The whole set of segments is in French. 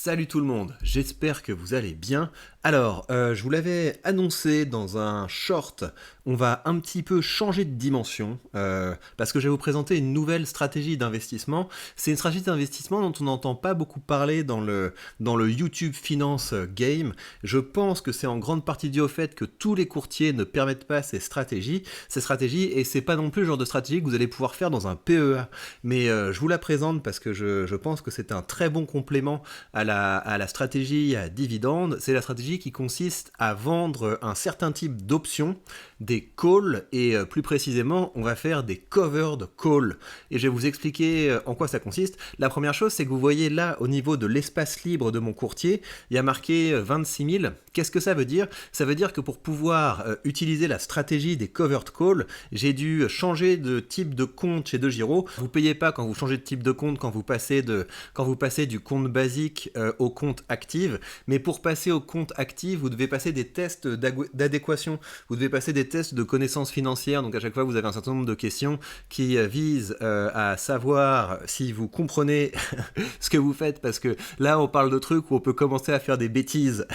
Salut tout le monde, j'espère que vous allez bien. Alors, je vous l'avais annoncé dans un short, on va un petit peu changer de dimension, parce que je vais vous présenter une nouvelle stratégie d'investissement. C'est une stratégie d'investissement dont on n'entend pas beaucoup parler dans le YouTube Finance Game. Je pense que c'est en grande partie dû au fait que tous les courtiers ne permettent pas ces stratégies, et c'est pas non plus le genre de stratégie que vous allez pouvoir faire dans un PEA. Mais je vous la présente parce que je pense que c'est un très bon complément à la stratégie à dividende. C'est la stratégie qui consiste à vendre un certain type d'options, des calls, et plus précisément, on va faire des covered calls. Et je vais vous expliquer en quoi ça consiste. La première chose, c'est que vous voyez là, au niveau de l'espace libre de mon courtier, il y a marqué 26 000. Qu'est-ce que ça veut dire? Ça veut dire que pour pouvoir utiliser la stratégie des covered calls, j'ai dû changer de type de compte chez DeGiro. Vous ne payez pas quand vous changez de type de compte, quand vous passez du compte basique au compte active, mais pour passer au compte active, vous devez passer des tests d'adéquation, vous devez passer des tests de connaissances financières, donc à chaque fois vous avez un certain nombre de questions qui visent à savoir si vous comprenez ce que vous faites, parce que là on parle de trucs où on peut commencer à faire des bêtises.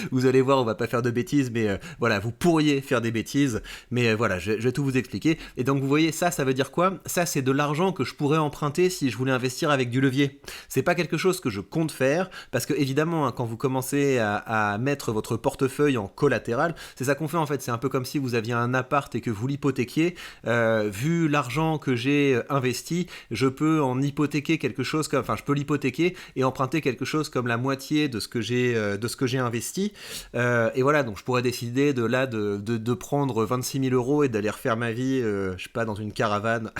Vous allez voir, on va pas faire de bêtises, mais voilà, vous pourriez faire des bêtises, mais voilà, je vais tout vous expliquer. Et donc vous voyez, ça veut dire quoi? Ça, c'est de l'argent que je pourrais emprunter si je voulais investir avec du levier. C'est pas quelque chose que je compte faire, parce que évidemment, hein, quand vous commencez à mettre votre portefeuille en collatéral, c'est ça qu'on fait en fait. C'est un peu comme si vous aviez un appart et que vous l'hypothéquiez. Vu l'argent que j'ai investi, je peux en hypothéquer quelque chose comme, enfin, je peux l'hypothéquer et emprunter quelque chose comme la moitié de ce que j'ai investi. Et voilà, donc je pourrais décider de prendre 26 000 euros et d'aller refaire ma vie, je sais pas, dans une caravane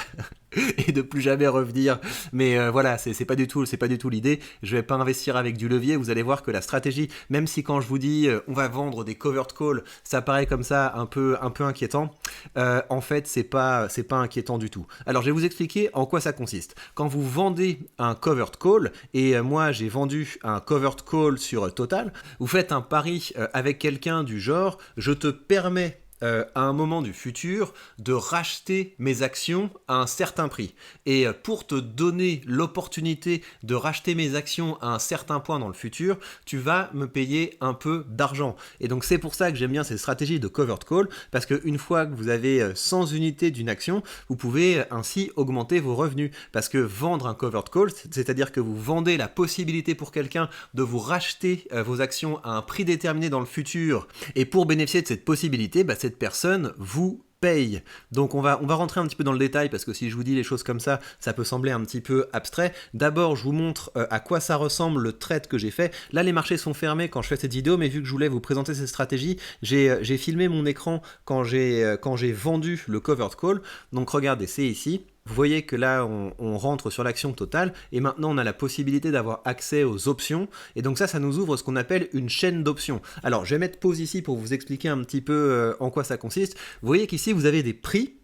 et de plus jamais revenir. Mais voilà, c'est pas du tout l'idée. Je vais pas investir avec du levier. Vous allez voir que la stratégie, même si quand je vous dis on va vendre des covered calls, ça paraît comme ça un peu inquiétant. En fait, c'est pas inquiétant du tout. Alors, je vais vous expliquer en quoi ça consiste. Quand vous vendez un covered call, et moi j'ai vendu un covered call sur Total, vous faites un pari avec quelqu'un du genre, je te permets à un moment du futur de racheter mes actions à un certain prix. Et pour te donner l'opportunité de racheter mes actions à un certain point dans le futur, tu vas me payer un peu d'argent. Et donc c'est pour ça que j'aime bien ces stratégies de covered call, parce qu'une fois que vous avez 100 unités d'une action, vous pouvez ainsi augmenter vos revenus. Parce que vendre un covered call, c'est-à-dire que vous vendez la possibilité pour quelqu'un de vous racheter vos actions à un prix déterminé dans le futur, et pour bénéficier de cette possibilité, cette personne vous paye. Donc on va rentrer un petit peu dans le détail, parce que si je vous dis les choses comme ça peut sembler un petit peu abstrait. D'abord, je vous montre à quoi ça ressemble le trade que j'ai fait. Là, les marchés sont fermés quand je fais cette vidéo, mais vu que je voulais vous présenter cette stratégie, j'ai filmé mon écran quand j'ai vendu le covered call. Donc regardez, c'est ici. Vous voyez que là, on rentre sur l'action totale, et maintenant on a la possibilité d'avoir accès aux options, et donc ça nous ouvre ce qu'on appelle une chaîne d'options. Alors, je vais mettre pause ici pour vous expliquer un petit peu en quoi ça consiste. Vous voyez qu'ici, vous avez des prix,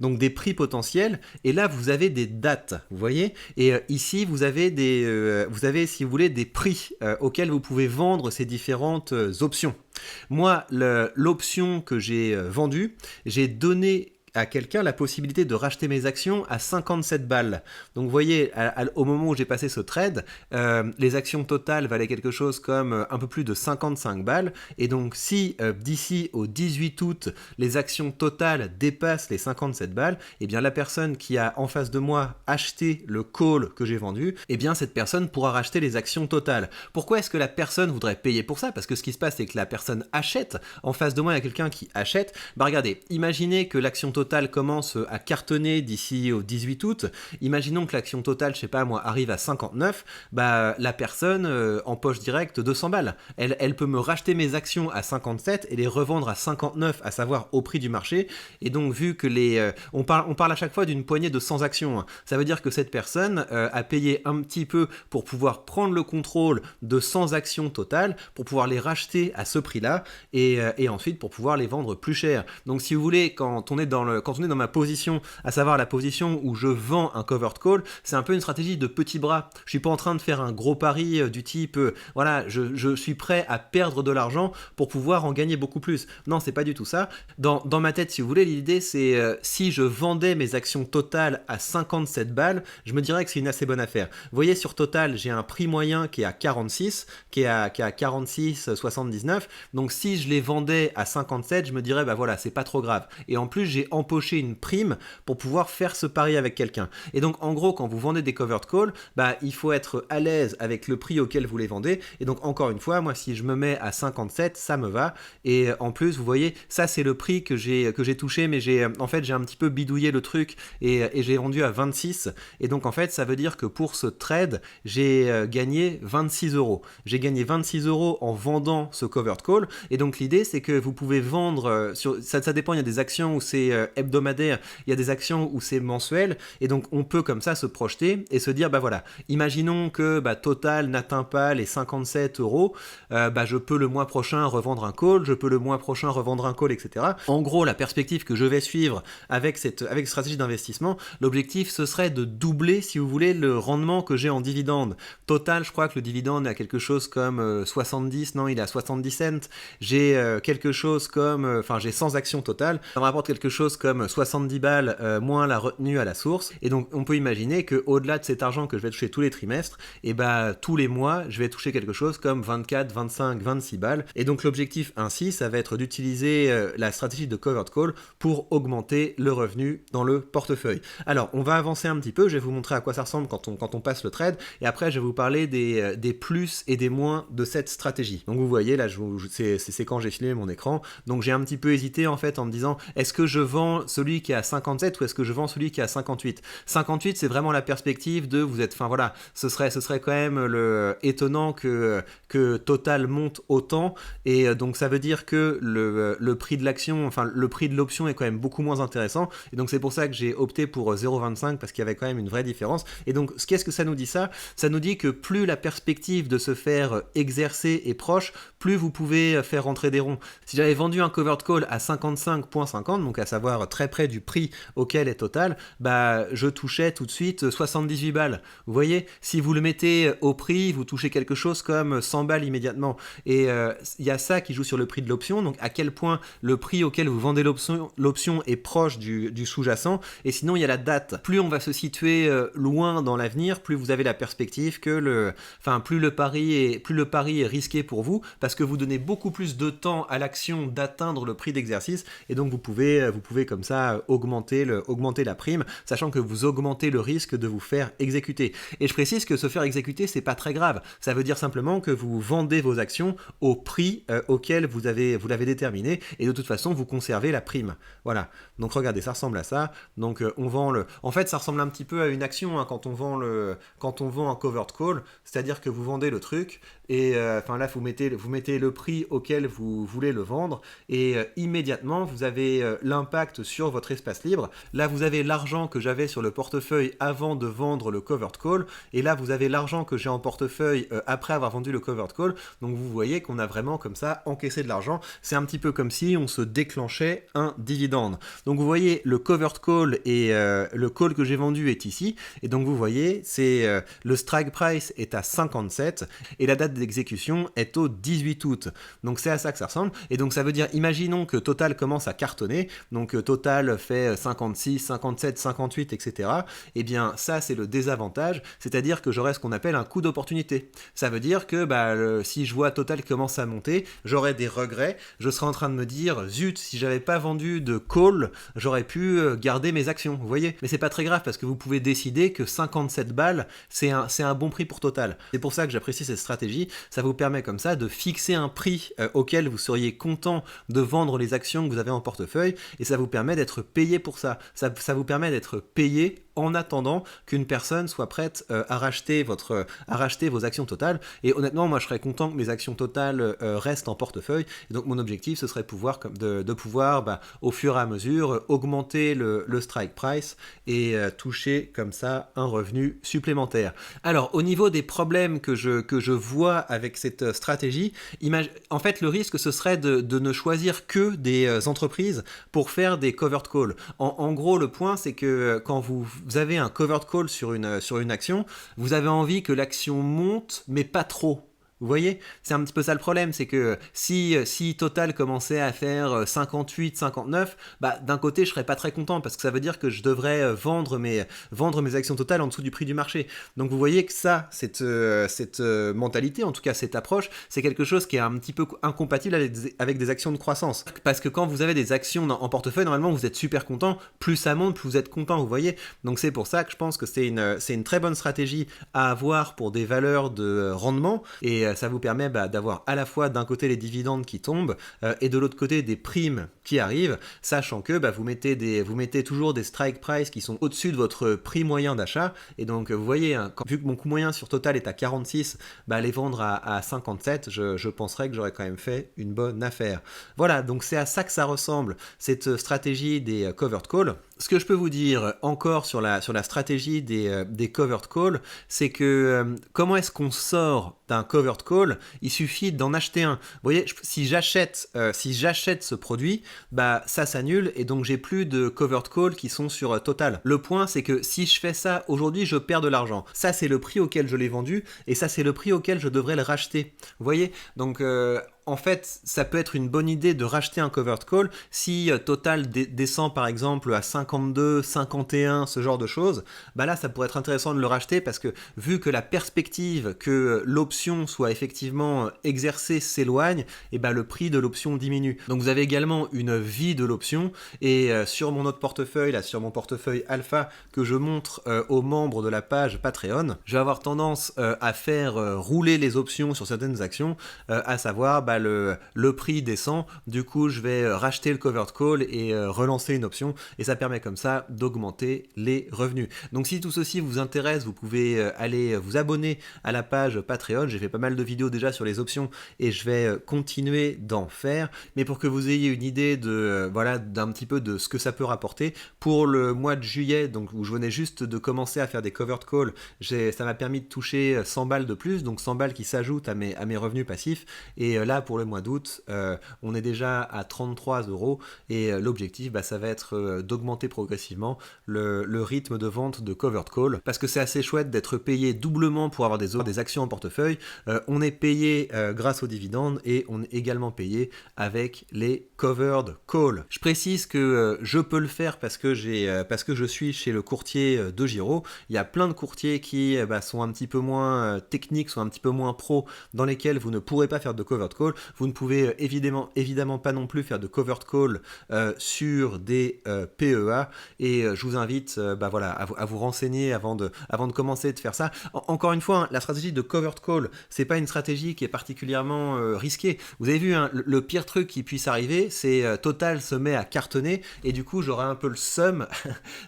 donc des prix potentiels, et là vous avez des dates, vous voyez, et ici vous avez si vous voulez des prix auxquels vous pouvez vendre ces différentes options. Moi, l'option que j'ai vendue, j'ai donné à quelqu'un la possibilité de racheter mes actions à 57 balles. Donc vous voyez, au moment où j'ai passé ce trade, les actions totales valaient quelque chose comme un peu plus de 55 balles, et donc si d'ici au 18 août, les actions totales dépassent les 57 balles, et bien la personne qui a en face de moi acheté le call que j'ai vendu, et bien cette personne pourra racheter les actions totales. Pourquoi est-ce que la personne voudrait payer pour ça? Parce que ce qui se passe, c'est que la personne achète. En face de moi, il y a quelqu'un qui achète. Regardez, imaginez que l'action totale commence à cartonner d'ici au 18 août, imaginons que l'action totale, je sais pas moi, arrive à 59, la personne en poche directe 200 balles. Elle peut me racheter mes actions à 57 et les revendre à 59, à savoir au prix du marché. Et donc vu que on parle à chaque fois d'une poignée de 100 actions, hein. Ça veut dire que cette personne a payé un petit peu pour pouvoir prendre le contrôle de 100 actions totales, pour pouvoir les racheter à ce prix-là, et ensuite pour pouvoir les vendre plus cher. Donc si vous voulez, quand on est dans quand on est dans ma position, à savoir la position où je vends un covered call, c'est un peu une stratégie de petit bras. Je suis pas en train de faire un gros pari du type, voilà, je suis prêt à perdre de l'argent pour pouvoir en gagner beaucoup plus. Non, c'est pas du tout ça. Dans ma tête, si vous voulez, l'idée c'est si je vendais mes actions Total à 57 balles, je me dirais que c'est une assez bonne affaire. Vous voyez, sur Total, j'ai un prix moyen qui est à 46, qui est à 46,79. Donc si je les vendais à 57, je me dirais, bah voilà, c'est pas trop grave. Et en plus, j'ai empoché une prime pour pouvoir faire ce pari avec quelqu'un. Et donc, en gros, quand vous vendez des covered calls, bah, il faut être à l'aise avec le prix auquel vous les vendez. Et donc, encore une fois, moi, si je me mets à 57, ça me va. Et en plus, vous voyez, ça, c'est le prix que j'ai touché, mais en fait, j'ai un petit peu bidouillé le truc et j'ai vendu à 26. Et donc, en fait, ça veut dire que pour ce trade, j'ai gagné 26 euros. J'ai gagné 26 euros en vendant ce covered call. Et donc, l'idée, c'est que vous pouvez vendre, ça dépend, il y a des actions où c'est hebdomadaire, il y a des actions où c'est mensuel. Et donc, on peut comme ça se projeter et se dire, bah voilà, imaginons que Total n'atteint pas les 57 euros, je peux le mois prochain revendre un call, je peux le mois prochain revendre un call, etc. En gros, la perspective que je vais suivre avec cette stratégie d'investissement, l'objectif, ce serait de doubler, si vous voulez, le rendement que j'ai en dividende. Total, je crois que le dividende est à quelque chose comme 70, non, il est à 70 cents. J'ai quelque chose comme, j'ai 100 actions Total, ça me rapporte quelque chose comme 70 balles moins la retenue à la source. Et donc, on peut imaginer qu'au-delà de cet argent que je vais toucher tous les trimestres, et tous les mois, je vais toucher quelque chose comme 24, 25, 26 balles. Et donc, l'objectif ainsi, ça va être d'utiliser la stratégie de covered call pour augmenter le revenu dans le portefeuille. Alors, on va avancer un petit peu, je vais vous montrer à quoi ça ressemble quand on passe le trade, et après, je vais vous parler des plus et des moins de cette stratégie. Donc, vous voyez, là, c'est quand j'ai filmé mon écran, donc j'ai un petit peu hésité, en fait, en me disant, est-ce que je vends celui qui est à 57 ou est-ce que je vends celui qui est à 58 ? 58, c'est vraiment la perspective de, ce serait quand même étonnant que Total monte autant, et donc ça veut dire que le prix de l'action, le prix de l'option est quand même beaucoup moins intéressant, et donc c'est pour ça que j'ai opté pour 0,25 parce qu'il y avait quand même une vraie différence. Et donc qu'est-ce que ça nous dit ça ? Ça nous dit que plus la perspective de se faire exercer est proche, plus vous pouvez faire rentrer des ronds. Si j'avais vendu un covered call à 55,50, donc à savoir très près du prix auquel est Total, je touchais tout de suite 78 balles. Vous voyez, si vous le mettez au prix, vous touchez quelque chose comme 100 balles immédiatement. Et il y a ça qui joue sur le prix de l'option, donc à quel point le prix auquel vous vendez l'option est proche du sous-jacent. Et sinon, il y a la date. Plus on va se situer loin dans l'avenir, plus vous avez la perspective que plus le pari est risqué pour vous, parce que vous donnez beaucoup plus de temps à l'action d'atteindre le prix d'exercice, et donc vous pouvez comme ça augmenter la prime, sachant que vous augmentez le risque de vous faire exécuter. Et je précise que se faire exécuter, c'est pas très grave. Ça veut dire simplement que vous vendez vos actions au prix auquel vous l'avez déterminé, et de toute façon, vous conservez la prime. Voilà. Donc regardez, ça ressemble à ça. Donc on vend en fait, ça ressemble un petit peu à une action quand on vend un covered call, c'est-à-dire que vous vendez le truc, et là, vous mettez le prix auquel vous voulez le vendre, et immédiatement, vous avez l'impact sur votre espace libre. Là, vous avez l'argent que j'avais sur le portefeuille avant de vendre le covered call, et là, vous avez l'argent que j'ai en portefeuille après avoir vendu le covered call. Donc, vous voyez qu'on a vraiment comme ça encaissé de l'argent. C'est un petit peu comme si on se déclenchait un dividende. Donc, vous voyez, le covered call et le call que j'ai vendu est ici. Et donc, vous voyez, le strike price est à 57 et la date d'exécution est au 18 août. Donc, c'est à ça que ça ressemble. Et donc, ça veut dire, imaginons que Total commence à cartonner. Donc, Total fait 56, 57, 58, etc. Eh bien, ça, c'est le désavantage. C'est-à-dire que j'aurai ce qu'on appelle un coût d'opportunité. Ça veut dire que si je vois Total qui commence à monter, j'aurai des regrets. Je serai en train de me dire, zut, si j'avais pas vendu de call, j'aurais pu garder mes actions. Vous voyez ? Mais c'est pas très grave parce que vous pouvez décider que 57 balles, c'est un bon prix pour Total. C'est pour ça que j'apprécie cette stratégie. Ça vous permet comme ça de fixer un prix auquel vous seriez content de vendre les actions que vous avez en portefeuille, et ça vous permet d'être payé pour ça. Ça vous permet d'être payé en attendant qu'une personne soit prête à racheter vos actions totales. Et honnêtement, moi je serais content que mes actions totales restent en portefeuille. Et donc mon objectif, ce serait de pouvoir, au fur et à mesure, augmenter le strike price et toucher comme ça un revenu supplémentaire. Alors au niveau des problèmes que je vois avec cette stratégie, en fait le risque ce serait de ne choisir que des entreprises pour faire des covered calls. En gros, le point c'est que quand vous avez un covered call sur une action, vous avez envie que l'action monte, mais pas trop. Vous voyez, c'est un petit peu ça le problème, c'est que si Total commençait à faire 58, 59, d'un côté je serais pas très content parce que ça veut dire que je devrais vendre mes actions Total en dessous du prix du marché. Donc vous voyez que ça, cette mentalité, en tout cas cette approche, c'est quelque chose qui est un petit peu incompatible avec des actions de croissance. Parce que quand vous avez des actions en portefeuille, normalement vous êtes super content, plus ça monte, plus vous êtes content, vous voyez. Donc c'est pour ça que je pense que c'est une très bonne stratégie à avoir pour des valeurs de rendement et ça vous permet d'avoir à la fois d'un côté les dividendes qui tombent et de l'autre côté des primes qui arrivent, sachant que vous mettez toujours des strike price qui sont au-dessus de votre prix moyen d'achat. Et donc vous voyez, vu que mon coût moyen sur Total est à 46, les vendre à 57, je penserais que j'aurais quand même fait une bonne affaire. Voilà, donc c'est à ça que ça ressemble, cette stratégie des covered calls. Ce que je peux vous dire encore sur la stratégie des covered calls, c'est que comment est-ce qu'on sort d'un covered call? Il suffit d'en acheter un. Vous voyez, si j'achète ce produit, ça s'annule et donc j'ai plus de covered call qui sont sur Total. Le point, c'est que si je fais ça aujourd'hui, je perds de l'argent. Ça, c'est le prix auquel je l'ai vendu et ça, c'est le prix auquel je devrais le racheter. Vous voyez? Donc en fait, ça peut être une bonne idée de racheter un covered call si Total descend par exemple à 52, 51, ce genre de choses. Là, ça pourrait être intéressant de le racheter parce que vu que la perspective que l'option soit effectivement exercée s'éloigne, et le prix de l'option diminue. Donc vous avez également une vie de l'option et sur mon autre portefeuille, là, sur mon portefeuille alpha que je montre aux membres de la page Patreon, je vais avoir tendance à faire rouler les options sur certaines actions, à savoir le prix descend, du coup je vais racheter le covered call et relancer une option et ça permet comme ça d'augmenter les revenus. Donc si tout ceci vous intéresse, vous pouvez aller vous abonner à la page Patreon. J'ai fait pas mal de vidéos déjà sur les options et je vais continuer d'en faire, mais pour que vous ayez une idée d'un petit peu de ce que ça peut rapporter pour le mois de juillet, donc où je venais juste de commencer à faire des covered calls, ça m'a permis de toucher 100 balles de plus, donc 100 balles qui s'ajoutent à mes revenus passifs. Et là pour le mois d'août, on est déjà à 33 € et l'objectif ça va être d'augmenter progressivement le rythme de vente de covered call parce que c'est assez chouette d'être payé doublement pour avoir des actions en portefeuille. On est payé grâce aux dividendes et on est également payé avec les covered call. Je précise que je peux le faire parce que je suis chez le courtier de Giro. Il y a plein de courtiers qui sont un petit peu moins techniques, sont un petit peu moins pro, dans lesquels vous ne pourrez pas faire de covered call. Vous ne pouvez évidemment pas non plus faire de covered call sur des PEA et je vous invite à vous renseigner avant de commencer de faire ça. Encore une fois, la stratégie de covered call, c'est pas une stratégie qui est particulièrement risquée. Vous avez vu, le pire truc qui puisse arriver, c'est Total se met à cartonner et du coup j'aurai un peu le seum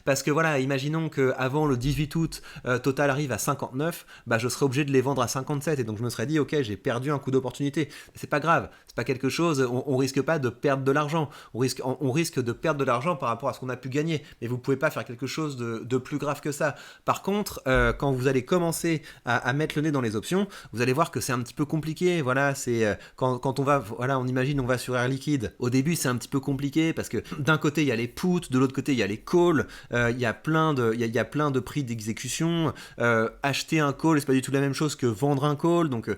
parce que imaginons qu'avant le 18 août, Total arrive à 59, je serais obligé de les vendre à 57 et donc je me serais dit ok, j'ai perdu un coup d'opportunité. C'est pas grave, c'est pas quelque chose, on risque pas de perdre de l'argent, on risque de perdre de l'argent par rapport à ce qu'on a pu gagner, mais vous pouvez pas faire quelque chose de plus grave que ça. Par contre, quand vous allez commencer à mettre le nez dans les options, vous allez voir que c'est un petit peu compliqué. C'est quand on va, on imagine on va sur Air Liquide, au début c'est un petit peu compliqué parce que d'un côté il y a les puts, de l'autre côté il y a les calls, il y a plein de prix d'exécution, acheter un call c'est pas du tout la même chose que vendre un call, donc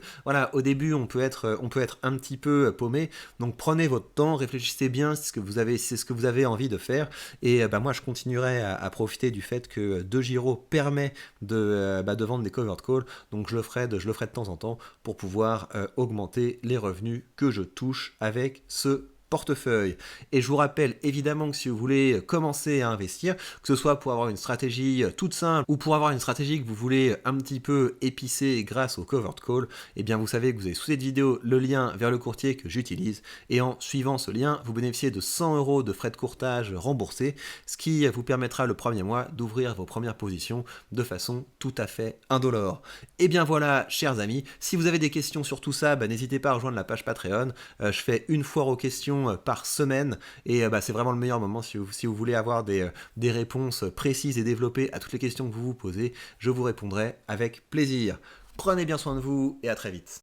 au début on peut être un petit peu paumé, donc prenez votre temps, réfléchissez bien, c'est ce que vous avez envie de faire et moi je continuerai à profiter du fait que De Giro permet de vendre des covered calls, donc je le ferai de temps en temps pour pouvoir augmenter les revenus que je touche avec ce portefeuille. Et je vous rappelle évidemment que si vous voulez commencer à investir, que ce soit pour avoir une stratégie toute simple ou pour avoir une stratégie que vous voulez un petit peu épicer grâce au covered call, eh bien vous savez que vous avez sous cette vidéo le lien vers le courtier que j'utilise et en suivant ce lien, vous bénéficiez de 100 € de frais de courtage remboursés, ce qui vous permettra le premier mois d'ouvrir vos premières positions de façon tout à fait indolore. Et bien voilà, chers amis, si vous avez des questions sur tout ça, n'hésitez pas à rejoindre la page Patreon. Je fais une foire aux questions par semaine et c'est vraiment le meilleur moment si vous voulez avoir des réponses précises et développées à toutes les questions que vous vous posez. Je vous répondrai avec plaisir. Prenez bien soin de vous et à très vite.